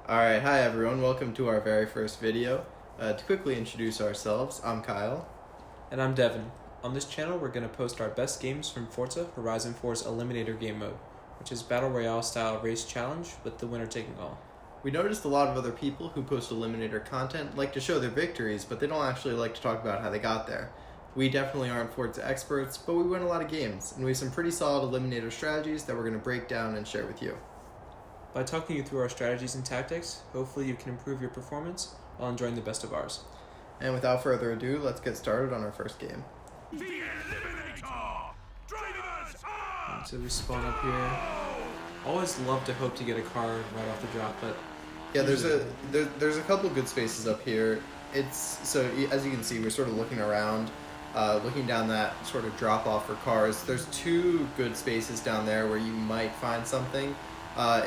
Alright, hi everyone, welcome to our very first video. To quickly introduce ourselves, I'm Kyle. And I'm Devin. On this channel, we're going to post our best games from Forza Horizon 4's Eliminator game mode, which is Battle Royale style race challenge with the winner taking all. We noticed a lot of other people who post Eliminator content like to show their victories, but they don't actually like to talk about how they got there. We definitely aren't Forza experts, but we win a lot of games, and we have some pretty solid Eliminator strategies that we're going to break down and share with you. By talking you through our strategies and tactics, hopefully you can improve your performance while enjoying the best of ours. And without further ado, let's get started on our first game. The Eliminator! Drivers on! So we spawn up here. Always love to hope to get a car right off the drop, but yeah, there's a couple good spaces up here. So as you can see, we're sort of looking around, looking down that sort of drop off for cars. There's two good spaces down there where you might find something.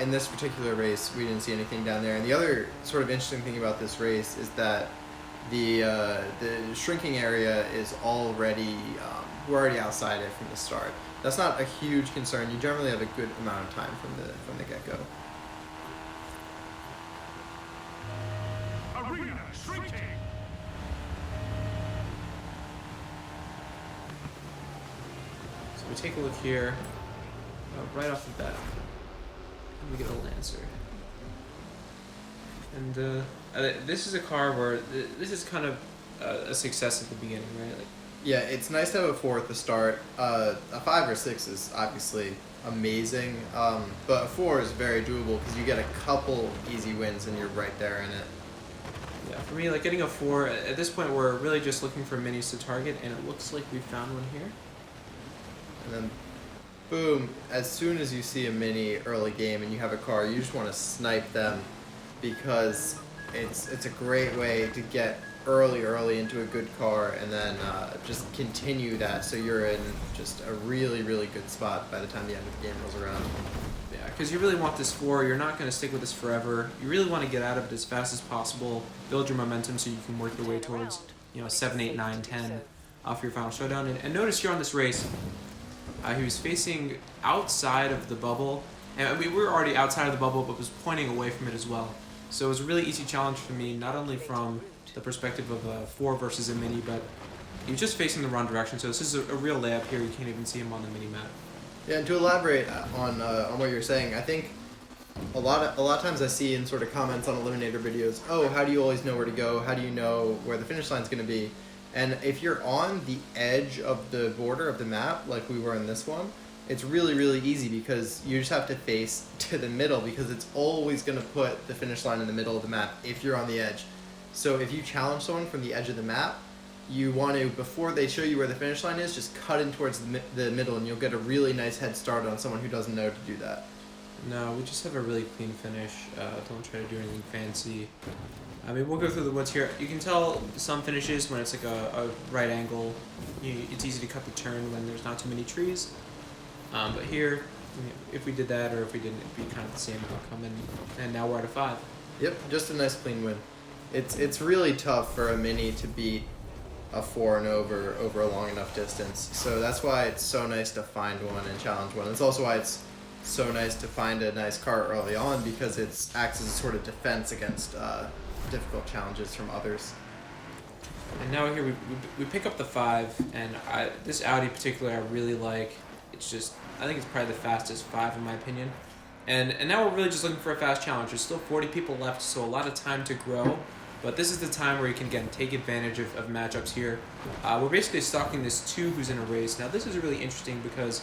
In this particular race, we didn't see anything down there. And the other sort of interesting thing about this race is that the shrinking area is already, we're already outside it from the start. That's not a huge concern. You generally have a good amount of time from the get-go. Arena shrinking! so we take a look here, right off the bat. We get a Lancer. And this is a car where this is kind of a success at the beginning, right? Like, yeah, it's nice to have a 4 at the start. A 5 or 6 is obviously amazing, but a 4 is very doable because you get a couple easy wins and you're right there in it. yeah, for me, like getting a 4, at this point we're really just looking for minis to target, and it looks like we found one here. And then boom, as soon as you see a mini early game and you have a car, you just want to snipe them because it's a great way to get early into a good car and then just continue that so you're in just a really good spot by the time the end of the game rolls around. Yeah, because you really want this 4, you're not going to stick with this forever. You really want to get out of it as fast as possible, build your momentum so you can work your way towards, 7, 8, 9, 10 for your final showdown. And notice here on this race, he was facing outside of the bubble, and we were already outside of the bubble, but was pointing away from it as well. So it was a really easy challenge for me, not only from the perspective of a 4 versus a mini, but he was just facing the wrong direction. So this is a real layup here. You can't even see him on the mini map. Yeah, and to elaborate on what you're saying, I think a lot of times I see in sort of comments on Eliminator videos, oh, how do you always know where to go? How do you know where the finish line's going to be? And if you're on the edge of the border of the map, like we were in this one, it's really easy because you just have to face to the middle because it's always going to put the finish line in the middle of the map if you're on the edge. So if you challenge someone from the edge of the map, you want to, before they show you where the finish line is, just cut in towards the middle and you'll get a really nice head start on someone who doesn't know to do that. No, we just have a really clean finish. Don't try to do anything fancy. I mean, we'll go through the woods here. You can tell some finishes when it's like a right angle. It's easy to cut the turn when there's not too many trees. But here, if we did that or if we didn't, it'd be kind of the same outcome. And now we're at a 5. Yep, just a nice clean win. It's really tough for a mini to beat a 4 and over a long enough distance. So that's why it's so nice to find one and challenge one. It's also why it's so nice to find a nice car early on because it acts as a sort of defense against difficult challenges from others. And now here we pick up the 5, and this Audi particularly I really like. It's just, I think it's probably the fastest 5 in my opinion. And now we're really just looking for a fast challenge. There's still 40 people left, so a lot of time to grow. But this is the time where you can, again, take advantage of matchups here. We're basically stalking this 2 who's in a race. Now this is really interesting because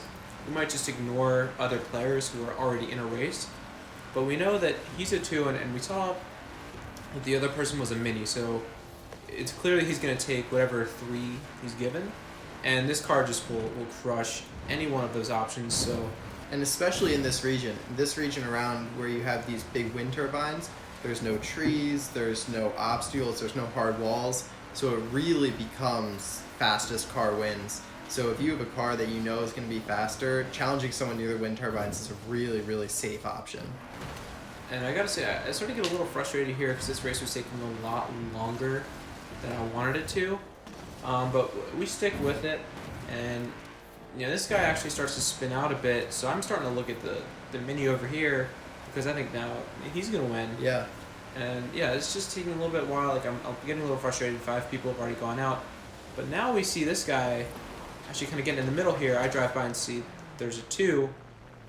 we might just ignore other players who are already in a race. But we know that he's a 2, and we saw that the other person was a mini. So it's clear that he's going to take whatever 3 he's given. And this car just will crush any one of those options. So, and especially in this region around where you have these big wind turbines, there's no trees, there's no obstacles, there's no hard walls, so it really becomes fastest car wins. So if you have a car that you know is going to be faster, challenging someone near the wind turbines is a really safe option. And I gotta say, I started to get a little frustrated here because this race was taking a lot longer than I wanted it to. But we stick with it, and this guy actually starts to spin out a bit, so I'm starting to look at the mini over here because I think now he's gonna win. Yeah. And yeah, it's just taking a little bit while. Like I'm getting a little frustrated. 5 people have already gone out, but now we see this guy actually kind of getting in the middle here. I drive by and see there's a 2,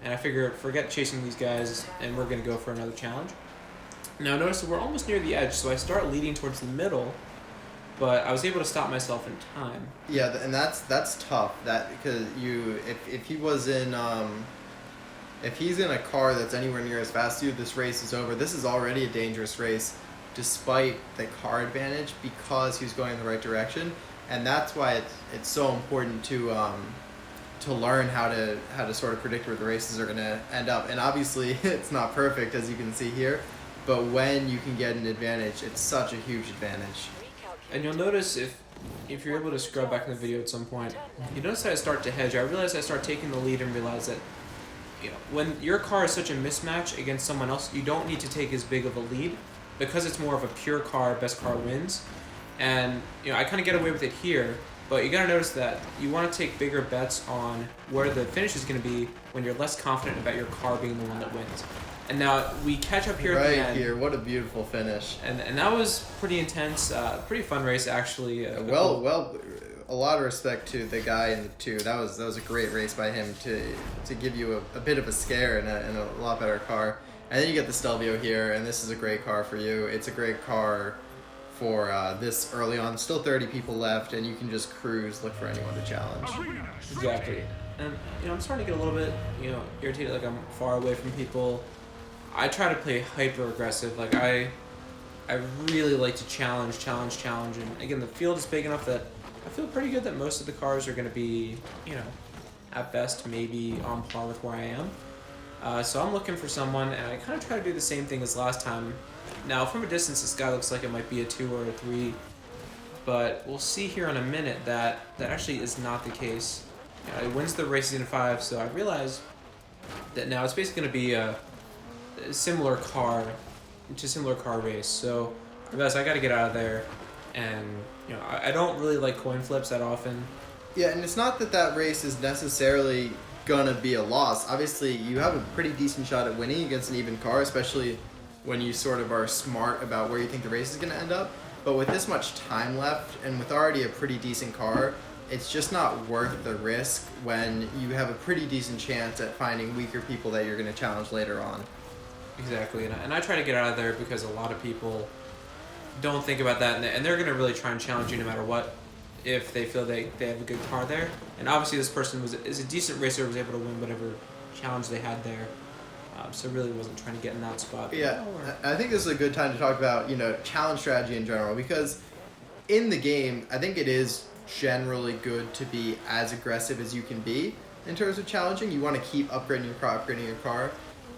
and I figure forget chasing these guys, and we're gonna go for another challenge. Now notice that we're almost near the edge, so I start leading towards the middle, but I was able to stop myself in time. Yeah, and that's tough. That because if he was in if he's in a car that's anywhere near as fast as you, this race is over. This is already a dangerous race, despite the car advantage, because he's going in the right direction, and that's why it's so important to learn how to sort of predict where the races are going to end up. And obviously, it's not perfect, as you can see here, but when you can get an advantage, it's such a huge advantage. And you'll notice if you're able to scrub back in the video at some point, you notice that I start to hedge. I realize I start taking the lead and realize that, you know, when your car is such a mismatch against someone else, you don't need to take as big of a lead because it's more of a pure car, best car wins. And, you know, I kind of get away with it here, but you got to notice that you want to take bigger bets on where the finish is going to be when you're less confident about your car being the one that wins. And now we catch up here at the end. Right here, what a beautiful finish. And that was pretty intense, pretty fun race actually. Well, a lot of respect to the guy in the 2. That was a great race by him to give you a bit of a scare in a lot better car. And then you get the Stelvio here, and this is a great car for you. It's a great car for this early on. Still 30 people left, and you can just cruise, look for anyone to challenge. Exactly. And, you know, I'm starting to get a little bit, you know, irritated, like I'm far away from people. I try to play hyper aggressive. Like I really like to challenge, and again, the field is big enough that I feel pretty good that most of the cars are going to be, you know, at best maybe on par with where I am. So I'm looking for someone, and I kind of try to do the same thing as last time. Now, from a distance, this guy looks like it might be a 2 or a 3, but we'll see here in a minute that actually is not the case. You know, it wins the race in 5, so I realize that now it's basically going to be a similar car race. So I realize I got to get out of there, and you know, I don't really like coin flips that often. Yeah, and it's not that race is necessarily gonna be a loss. Obviously, you have a pretty decent shot at winning against an even car, especially when you sort of are smart about where you think the race is gonna end up. But with this much time left, and with already a pretty decent car, it's just not worth the risk when you have a pretty decent chance at finding weaker people that you're gonna challenge later on. Exactly, and I try to get out of there because a lot of people don't think about that, and they're going to really try and challenge you no matter what if they feel they have a good car there. And obviously this person is a decent racer, was able to win whatever challenge they had there, so really wasn't trying to get in that spot. Yeah, I think this is a good time to talk about, you know, challenge strategy in general, because in the game, I think it is generally good to be as aggressive as you can be in terms of challenging. You want to keep upgrading your car,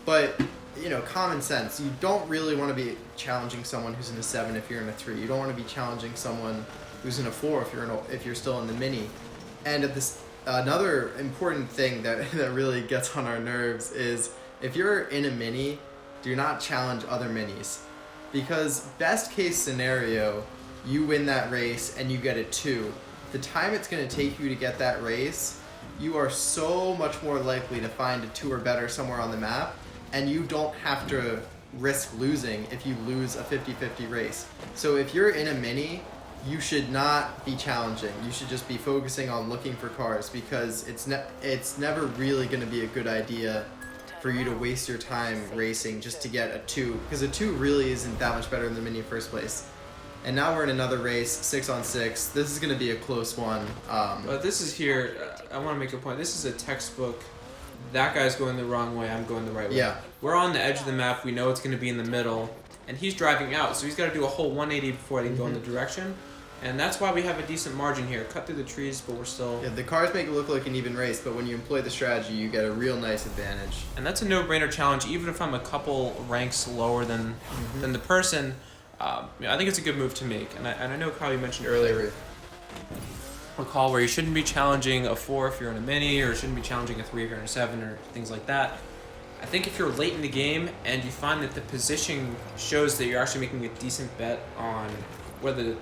but you know, common sense. You don't really want to be challenging someone who's in a 7 if you're in a 3. You don't want to be challenging someone who's in a 4 if you're still in the mini. And at this, another important thing that really gets on our nerves is if you're in a mini, do not challenge other minis, because best case scenario, you win that race and you get a 2. The time it's going to take you to get that race, you are so much more likely to find a 2 or better somewhere on the map. And you don't have to risk losing if you lose a 50-50 race. So if you're in a mini, you should not be challenging. You should just be focusing on looking for cars, because it's never really going to be a good idea for you to waste your time racing just to get a 2, because a 2 really isn't that much better than the mini in the first place. And now we're in another race, 6-on-6. This is going to be a close one. But this is here, I want to make a point. This is a textbook. That guy's going the wrong way, I'm going the right way. Yeah. We're on the edge of the map, we know it's going to be in the middle, and he's driving out, so he's got to do a whole 180 before they can go in the direction. And that's why we have a decent margin here. Cut through the trees, but we're still... Yeah, the cars make it look like an even race, but when you employ the strategy, you get a real nice advantage. And that's a no-brainer challenge, even if I'm a couple ranks lower than the person. I think it's a good move to make. And I know Kyle, you mentioned earlier... Recall where you shouldn't be challenging a 4 if you're in a mini, or shouldn't be challenging a 3 if you're in a 7, or things like that. I think if you're late in the game and you find that the position shows that you're actually making a decent bet on where the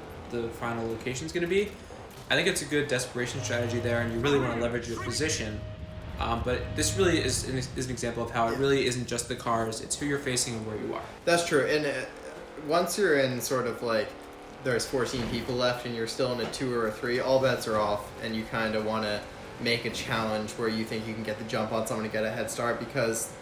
final location is going to be, I think it's a good desperation strategy there, and you really want to leverage your position. But this really is an example of how it really isn't just the cars, it's who you're facing and where you are. That's true. And once you're in sort of like there's 14 people left and you're still in a 2 or a 3, all bets are off, and you kind of want to make a challenge where you think you can get the jump on someone to get a head start, because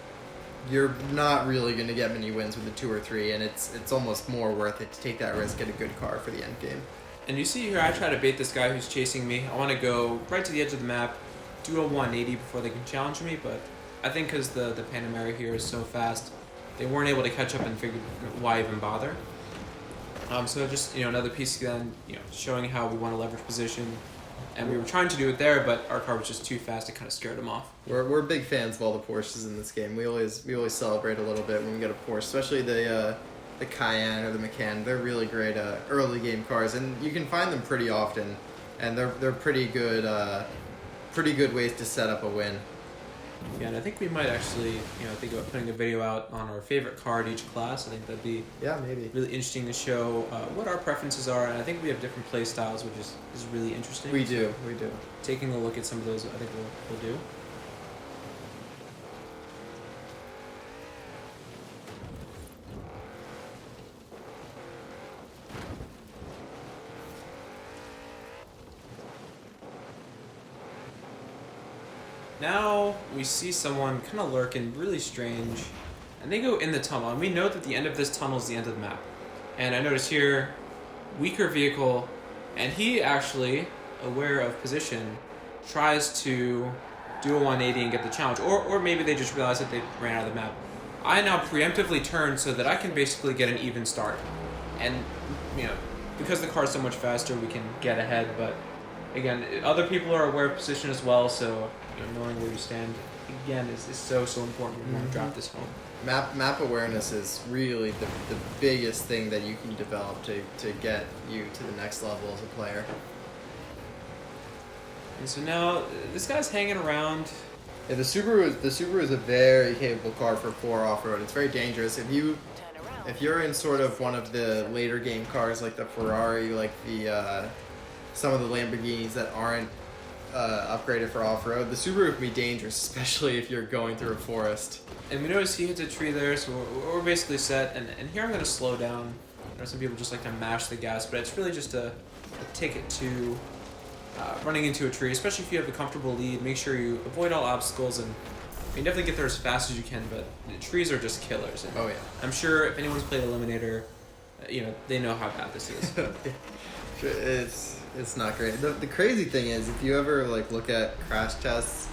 you're not really going to get many wins with a 2 or 3, and it's almost more worth it to take that risk, get a good car for the end game. And you see here, I try to bait this guy who's chasing me. I want to go right to the edge of the map, do a 180 before they can challenge me, but I think because the Panamera here is so fast, they weren't able to catch up and figure why even bother. So just, another piece again, showing how we want to leverage position. And we were trying to do it there, but our car was just too fast. It kind of scared them off. We're big fans of all the Porsches in this game. We always celebrate a little bit when we get a Porsche, especially the Cayenne or the Macan. They're really great early game cars, and you can find them pretty often, and they're pretty good ways to set up a win. Yeah, and I think we might actually, think about putting a video out on our favorite car at each class. I think that'd be maybe really interesting to show what our preferences are, and I think we have different play styles, which is really interesting. We do. Taking a look at some of those, I think we'll do. Now we see someone kind of lurking, really strange, and they go in the tunnel, and we know that the end of this tunnel is the end of the map. And I notice here, weaker vehicle, and he actually, aware of position, tries to do a 180 and get the challenge, or maybe they just realize that they ran out of the map. I now preemptively turn so that I can basically get an even start, and because the car is so much faster, we can get ahead. But again, other people are aware of position as well, so knowing where you stand again is so important when you want to drop this home. Map awareness is really the biggest thing that you can develop to get you to the next level as a player. And so now this guy's hanging around. Yeah, the Subaru is a very capable car for 4 off-road. It's very dangerous. If you're in sort of one of the later game cars like the Ferrari, like the some of the Lamborghinis that aren't upgraded for off-road, the Subaru can be dangerous, especially if you're going through a forest. And we notice he hits a tree there, so we're basically set. And here I'm going to slow down. Some people just like to mash the gas, but it's really just a ticket to running into a tree, especially if you have a comfortable lead. Make sure you avoid all obstacles, and you definitely get there as fast as you can, but the trees are just killers. And oh yeah. I'm sure if anyone's played Eliminator, they know how bad this is. It's not great. The crazy thing is, if you ever look at crash tests,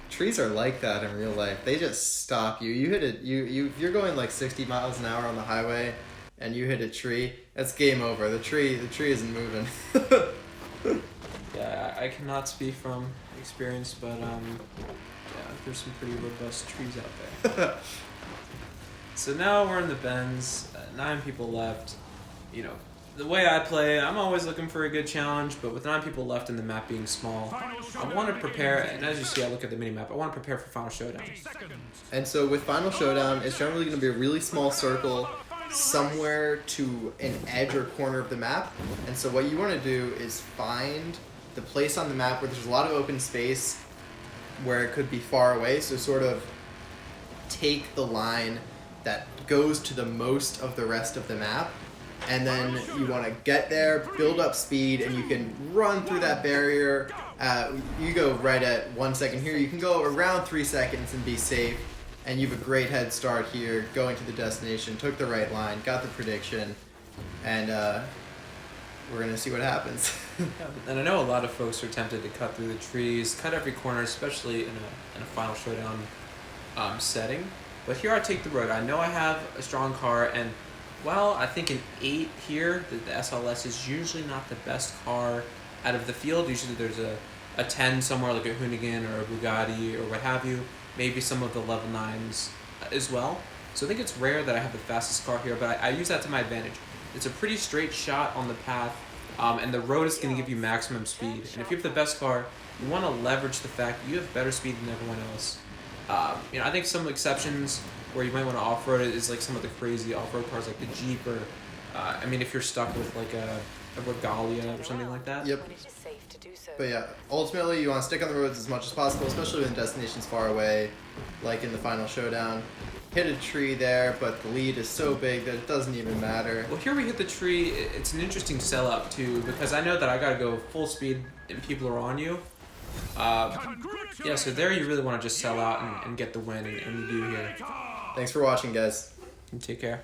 trees are like that in real life. They just stop you. You hit it. If you're going like 60 miles an hour on the highway, and you hit a tree, that's game over. The tree isn't moving. Yeah, I cannot speak from experience, but there's some pretty robust trees out there. So now we're in the Benz. 9 people left. The way I play, I'm always looking for a good challenge, but with 9 people left and the map being small, I want to prepare, and as you see, I look at the mini-map, I want to prepare for Final Showdown. And so with Final Showdown, it's generally going to be a really small circle somewhere to an edge or corner of the map. And so what you want to do is find the place on the map where there's a lot of open space where it could be far away, so sort of take the line that goes to the most of the rest of the map. And then you want to get there, build up speed, and you can run through that barrier. You go right at 1 second here. You can go around 3 seconds and be safe. And you have a great head start here, going to the destination, took the right line, got the prediction, and we're going to see what happens. And I know a lot of folks are tempted to cut through the trees, cut every corner, especially in a Final Showdown setting. But here I take the road. I know I have a strong car, and while I think an 8 here, the SLS is usually not the best car out of the field. Usually there's a 10 somewhere, like a Hoonigan or a Bugatti or what have you. Maybe some of the level 9s as well. So I think it's rare that I have the fastest car here, but I use that to my advantage. It's a pretty straight shot on the path, and the road is going to give you maximum speed. And if you have the best car, you want to leverage the fact that you have better speed than everyone else. I think some exceptions where you might want to off-road it is like some of the crazy off-road cars like the Jeep, or if you're stuck with like a Regalia or something like that. Yep. But yeah, ultimately you want to stick on the roads as much as possible, especially when the destination's far away, like in the Final Showdown. hit a tree there, but the lead is so big that it doesn't even matter. Well, here we hit the tree. It's an interesting sellout too, because I know that I gotta go full speed and people are on you. Yeah, so there you really want to just sell out and get the win, and you do here. Thanks for watching, guys. And take care.